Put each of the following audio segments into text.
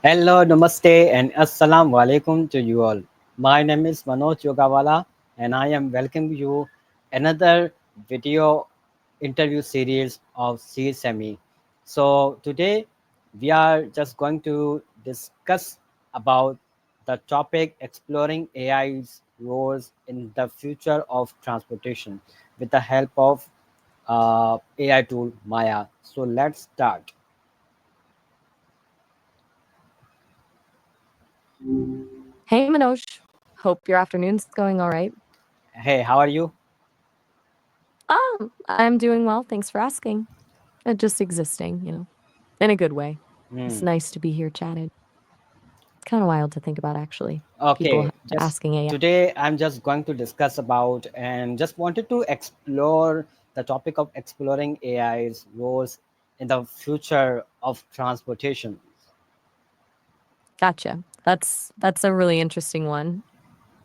Hello, namaste, and assalamu alaikum to you all. My name is Manoj Yogawala, and I am welcoming you another video interview series of Sesame. So today we are just going to discuss about the topic exploring AI's roles in the future of transportation with the help of AI tool Maya. So let's start. Hey Manoj, hope your afternoon's going all right. Hey, how are you? I'm doing well, thanks for asking. Just existing, in a good way. It's Hmm. nice to be here chatting. It's kind of wild to think about actually. People Okay, just asking AI. today I'm just going to discuss about and just wanted to explore the topic of exploring AI's roles in the future of transportation. Gotcha. That's a really interesting one.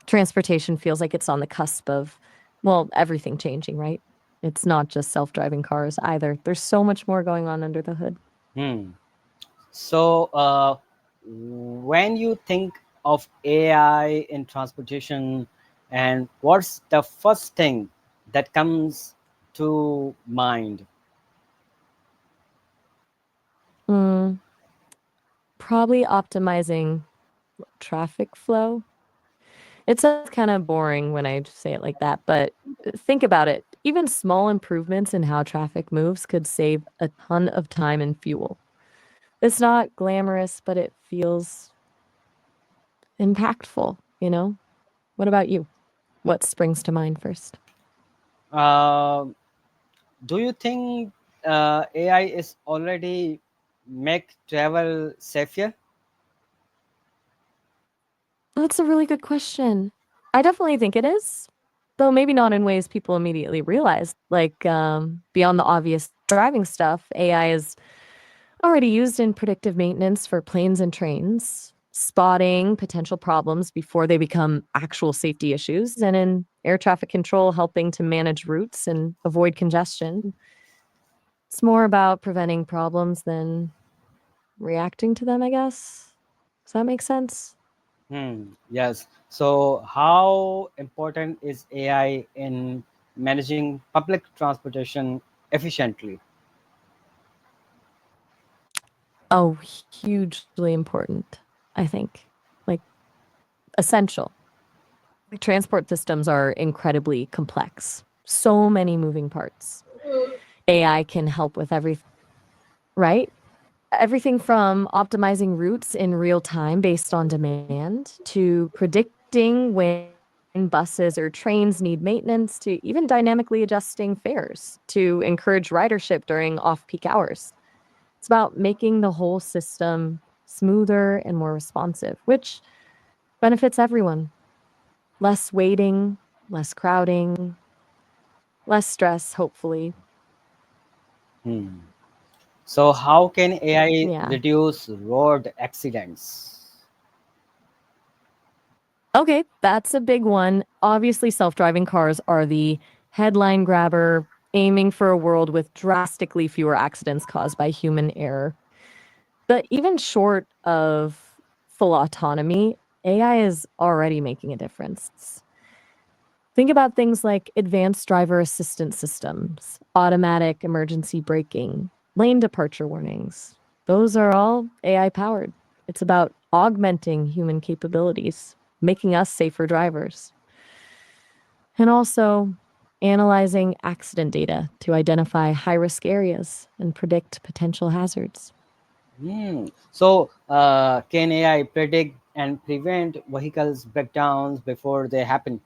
Transportation feels like it's on the cusp of, well, everything changing, right? It's not just self-driving cars either. There's so much more going on under the hood. Hmm. So, when you think of AI in transportation, and what's the first thing that comes to mind? Mm, Probably optimizing traffic flow. It sounds kind of boring when I say it like that, but think about it. Even small improvements in how traffic moves could save a ton of time and fuel. It's not glamorous, but it feels impactful? What about you? What springs to mind first? Uh, do you think AI is already make travel safer? That's a really good question. I definitely think it is, though maybe not in ways people immediately realize. Like beyond the obvious driving stuff, AI is already used in predictive maintenance for planes and trains, spotting potential problems before they become actual safety issues, and in air traffic control, helping to manage routes and avoid congestion. It's more about preventing problems than reacting to them, I guess. Does that make sense? Yes. So, how important is AI in managing public transportation efficiently? Oh, hugely important, I think. Like essential. Transport systems are incredibly complex. So many moving parts. AI can help with everything, right? Everything from optimizing routes in real time based on demand to predicting when buses or trains need maintenance to even dynamically adjusting fares to encourage ridership during off peak hours. It's about making the whole system smoother and more responsive, which benefits everyone. Less waiting, less crowding, less stress, hopefully. So, how can AI Yeah. reduce road accidents? Okay, that's a big one. Obviously, self-driving cars are the headline grabber, aiming for a world with drastically fewer accidents caused by human error. But even short of full autonomy, AI is already making a difference. Think about things like advanced driver assistance systems, automatic emergency braking, lane departure warnings. Those are all AI powered. It's about augmenting human capabilities, making us safer drivers. And also analyzing accident data to identify high risk areas and predict potential hazards. So, can AI predict and prevent vehicles breakdowns before they happen?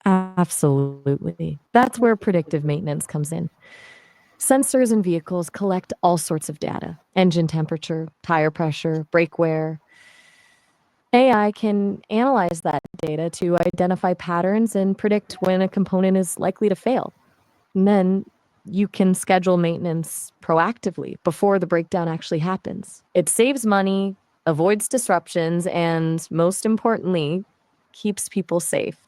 Absolutely. That's where predictive maintenance comes in. Sensors in vehicles collect all sorts of data: engine temperature, tire pressure, brake wear. AI can analyze that data to identify patterns and predict when a component is likely to fail. And then you can schedule maintenance proactively before the breakdown actually happens. It saves money, avoids disruptions, and most importantly, keeps people safe.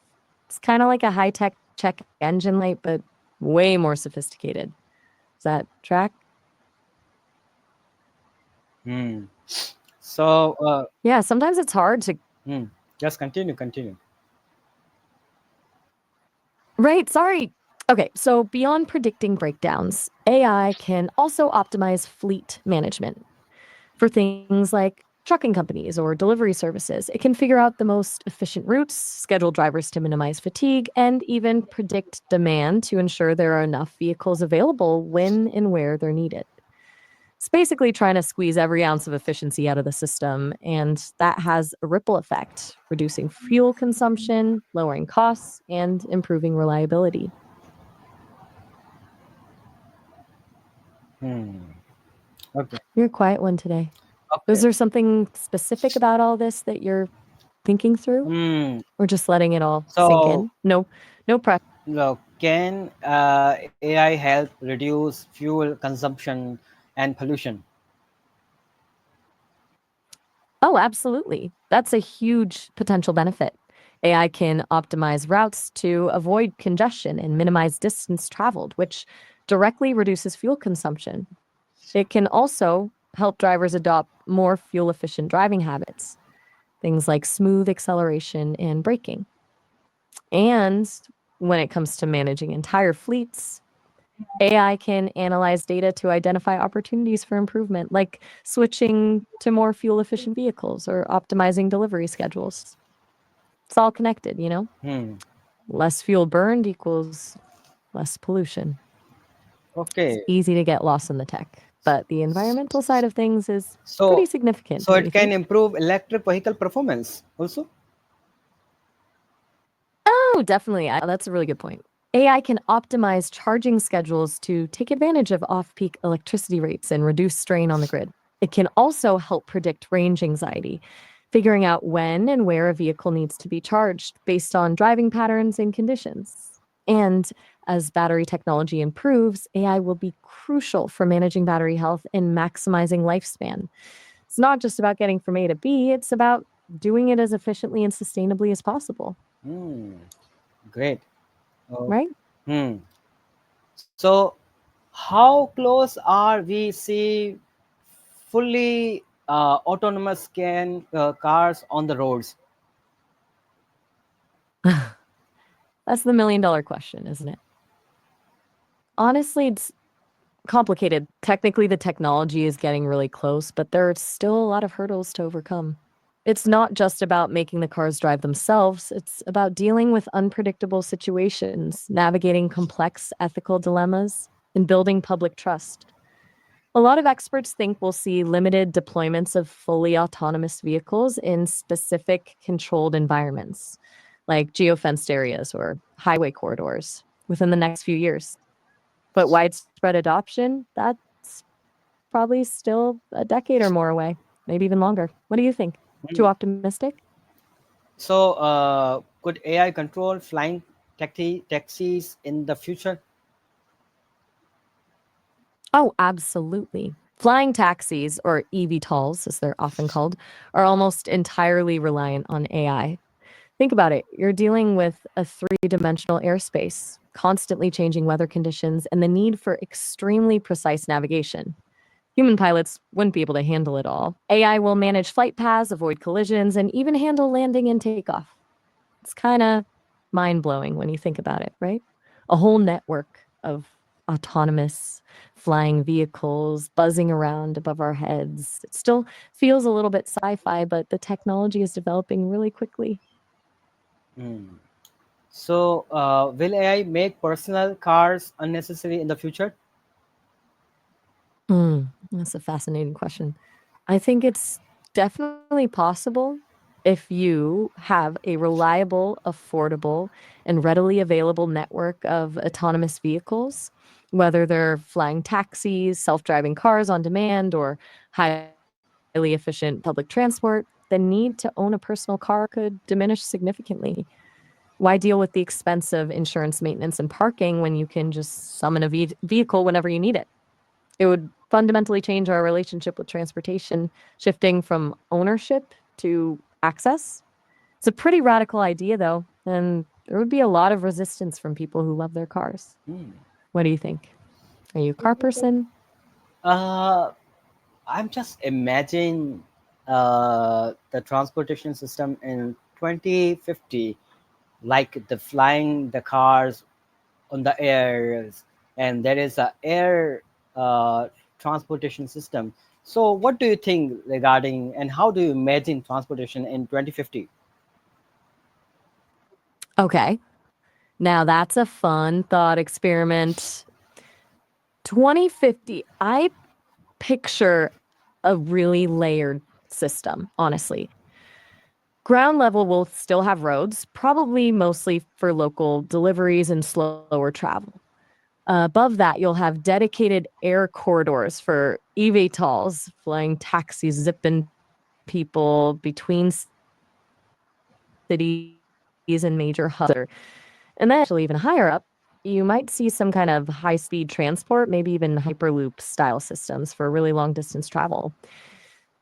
It's kind of like a high tech check engine light, but way more sophisticated. Does that track? Hmm. So, Yeah, sometimes it's hard to. hmm. Just continue, continue. Right, sorry. Okay, so beyond predicting breakdowns, AI can also optimize fleet management for things like trucking companies or delivery services. It can figure out the most efficient routes, schedule drivers to minimize fatigue, and even predict demand to ensure there are enough vehicles available when and where they're needed. It's basically trying to squeeze every ounce of efficiency out of the system, and that has a ripple effect, reducing fuel consumption, lowering costs, and improving reliability. Hmm. Okay. You're a quiet one today. Okay. Was there something specific about all this that you're thinking through? Hmm. Or just letting it all sink So, in? No pressure. look, can AI help reduce fuel consumption and pollution? Oh, absolutely. That's a huge potential benefit. AI can optimize routes to avoid congestion and minimize distance traveled, which directly reduces fuel consumption. It can also help drivers adopt more fuel efficient driving habits, things like smooth acceleration and braking. And when it comes to managing entire fleets, AI can analyze data to identify opportunities for improvement, like switching to more fuel efficient vehicles or optimizing delivery schedules. It's all connected, you know? Hmm. Less fuel burned equals less pollution. It's Okay. easy to get lost in the tech, but the environmental side of things is pretty So, significant, so don't it you can think? improve electric vehicle performance also. Oh, definitely. That's a really good point. AI can optimize charging schedules to take advantage of off peak electricity rates and reduce strain on the grid. It can also help predict range anxiety, figuring out when and where a vehicle needs to be charged based on driving patterns and conditions. And as battery technology improves, AI will be crucial for managing battery health and maximizing lifespan. It's not just about getting from A to B, it's about doing it as efficiently and sustainably as possible, Hmm. Great. Oh. right? Hmm. So, how close are we see fully autonomous cars on the roads? That's the million dollar question, isn't it? Honestly, it's complicated. Technically, the technology is getting really close, but there are still a lot of hurdles to overcome. It's not just about making the cars drive themselves, it's about dealing with unpredictable situations, navigating complex ethical dilemmas, and building public trust. A lot of experts think we'll see limited deployments of fully autonomous vehicles in specific controlled environments, like geofenced areas or highway corridors, within the next few years. But widespread adoption, that's probably still a decade or more away, maybe even longer. What do you think? Too Hmm. optimistic? So, could AI control flying taxis in the future? Oh, absolutely. Flying taxis, or eVTOLs as they're often called, are almost entirely reliant on AI. Think about it. You're dealing with a three-dimensional airspace, constantly changing weather conditions, and the need for extremely precise navigation. Human pilots wouldn't be able to handle it all. AI will manage flight paths, avoid collisions, and even handle landing and takeoff. It's kind of mind blowing when you think about it, right? A whole network of autonomous flying vehicles buzzing around above our heads. It still feels a little bit sci fi, but the technology is developing really quickly. Hmm. So, will AI make personal cars unnecessary in the future? That's a fascinating question. I think it's definitely possible if you have a reliable, affordable, and readily available network of autonomous vehicles, whether they're flying taxis, self driving cars on demand, or highly efficient public transport. The need to own a personal car could diminish significantly. Why deal with the expensive insurance, maintenance, and parking when you can just summon a vehicle whenever you need it? It would fundamentally change our relationship with transportation, shifting from ownership to access. It's a pretty radical idea, though, and there would be a lot of resistance from people who love their cars. Hmm. What do you think? Are you a car person? Uh, I'm just imagine the transportation system in 2050, like the flying the cars on the airs, and there is a air uh, transportation system. So, what do you think regarding, and how do you imagine transportation in 2050? Okay. Now that's a fun thought experiment. 2050, I picture a really layered system, honestly. Ground level will still have roads, probably mostly for local deliveries and slower travel. Above that, you'll have dedicated air corridors for eVTOLs, flying taxis, zipping people between cities and major hubs. And then eventually, even higher up, you might see some kind of high speed transport, maybe even Hyperloop style systems for really long distance travel.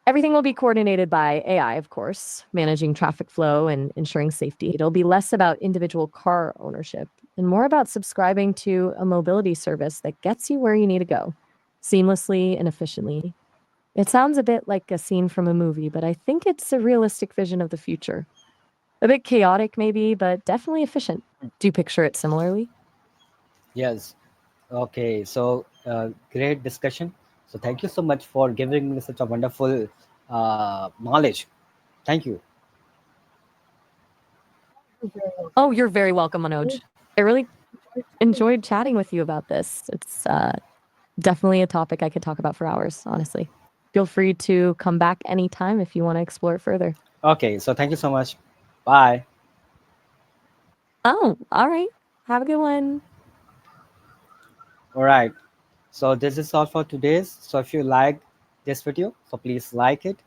Everything will be coordinated by AI, of course, managing traffic flow and ensuring safety. It'll be less about individual car ownership and more about subscribing to a mobility service that gets you where you need to go seamlessly and efficiently. It sounds a bit like a scene from a movie, but I think it's a realistic vision of the future. A bit chaotic, maybe, but definitely efficient. Do you picture it similarly? Yes. Okay. So, great discussion. So, thank you so much for giving me such a wonderful knowledge. Thank you. Oh, you're very welcome, Manoj. I really enjoyed chatting with you about this. It's definitely a topic I could talk about for hours, honestly. Feel free to come back anytime if you want to explore it further. Okay. So, thank you so much. Bye. Oh, all right. Have a good one. All right. So this is all for today's. So if you like this video, so please like it,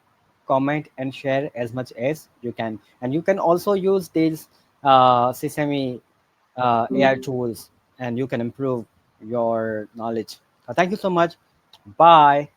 comment and share as much as you can. And you can also use these Sesame AI tools, and you can improve your knowledge. Thank you so much. Bye.